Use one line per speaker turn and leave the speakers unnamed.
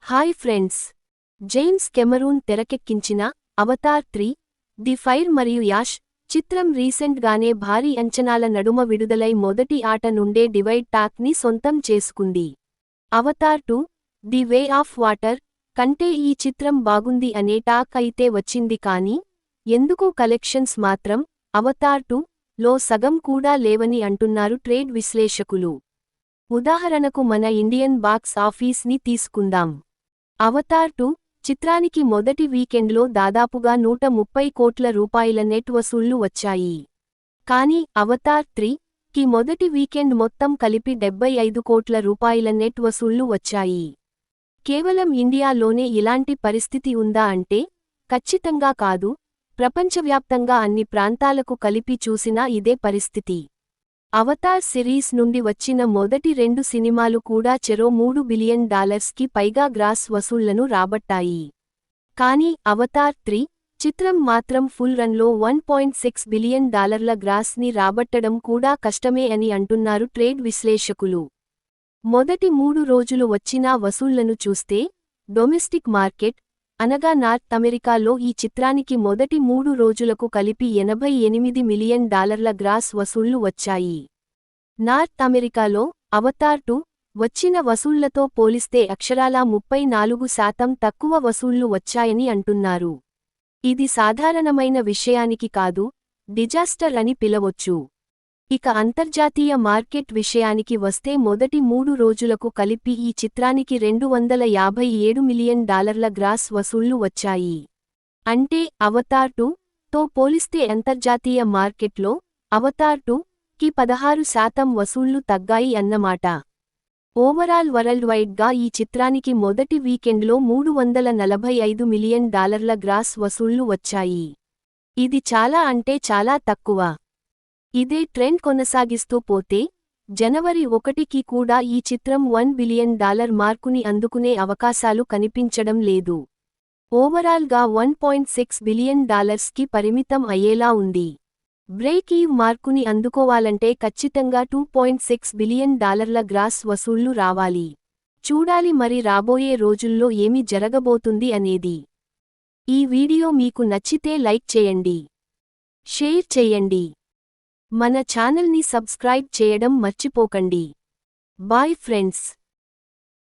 Hi friends, James Cameroon తెరకెక్కించిన Avatar 3 the fire మరియు ash చిత్రం రీసెంట్ గానే భారీ అంచనాల నడుమ విడుదలై మొదటి ఆట నుండే డివైడ్ టాక్ ని సొంతం చేసుకుంది. Avatar 2 the way of water కంటే ఈ చిత్రం బాగుంది అనే టాక్ అయితే వచ్చింది కానీ ఎందుకో కలెక్షన్స్ మాత్రం అవతార్ 2 లో సగం కూడా లేవని అంటున్నారు ట్రేడ్ విశ్లేషకులు. ఉదాహరణకు మన ఇండియన్ బాక్స్ ఆఫీస్ ని తీసుకుందాం. అవతార్ 2 చిత్రానికి మొదటి వీకెండ్లో దాదాపుగా 130 కోట్ల రూపాయల నెట్ వసూళ్లు వచ్చాయి. కానీ అవతార్ 3 కి మొదటి వీకెండ్ మొత్తం కలిపి 75 కోట్ల రూపాయల నెట్ వసూళ్లు వచ్చాయి. కేవలం ఇండియాలోనే ఇలాంటి పరిస్థితి ఉందా అంటే ఖచ్చితంగా కాదు, ప్రపంచవ్యాప్తంగా అన్ని ప్రాంతాలకు కలిపి చూసినా ఇదే పరిస్థితి. అవతార్ సిరీస్ నుండి వచ్చిన మొదటి 2 సినిమాలు కూడా చెరో $3 బిలియన్ కి పైగా గ్రాస్ వసూళ్లను రాబట్టాయి. కానీ అవతార్ 3 చిత్రం మాత్రం ఫుల్ రన్లో $1.6 బిలియన్ గ్రాస్ ని రాబట్టడం కూడా కష్టమే అని అంటున్నారు ట్రేడ్ విశ్లేషకులు. మొదటి 3 రోజులు వచ్చిన వసూళ్లను చూస్తే డొమెస్టిక్ మార్కెట్ అనగా నార్త్ అమెరికాలో ఈ చిత్రానికి మొదటి 3 రోజులకు కలిపి $88 మిలియన్ గ్రాస్ వసూళ్లు వచ్చాయి. నార్త్ అమెరికాలో అవతార్ 2 వచ్చిన వసూళ్లతో పోలిస్తే అక్షరాలా 34% తక్కువ వసూళ్లు వచ్చాయని అంటున్నారు. ఇది సాధారణమైన విషయానికి కాదు, డిజాస్టర్ అని పిలవొచ్చు. ఇక అంతర్జాతీయ మార్కెట్ విషయానికి వస్తే మొదటి 3 రోజులకు కలిపి ఈ చిత్రానికి $257 మిలియన్ గ్రాస్ వసూళ్లు వచ్చాయి. అంటే అవతార్ 2 తో పోలిస్తే అంతర్జాతీయ మార్కెట్లో అవతార్ 2 కి 16% వసూళ్లు తగ్గాయి అన్నమాట. ఓవరాల్ వరల్డ్ వైడ్ గా ఈ చిత్రానికి మొదటి వీకెండ్లో $345 మిలియన్ గ్రాస్ వసూళ్లు వచ్చాయి. ఇది చాలా అంటే చాలా తక్కువ. ఇదే ట్రెండ్ కొనసాగిస్తూ పోతే జనవరి 1కి కూడా ఈ చిత్రం $1 బిలియన్ మార్కుని అందుకునే అవకాశాలు కనిపించడం లేదు. ఓవరాల్ గా $1.6 బిలియన్ కి పరిమితం అయ్యేలా ఉంది. బ్రేక్ ఈవ్ మార్కుని అందుకోవాలంటే ఖచ్చితంగా $2.6 బిలియన్ గ్రాస్ వసూళ్లు రావాలి. చూడాలి మరి రాబోయే రోజుల్లో ఏమి జరగబోతుంది అనేది. ఈ వీడియో మీకు నచ్చితే లైక్ చేయండి, షేర్ చేయండి. మన ఛానల్ని సబ్స్క్రైబ్ చేయడం మర్చిపోకండి. Bye friends.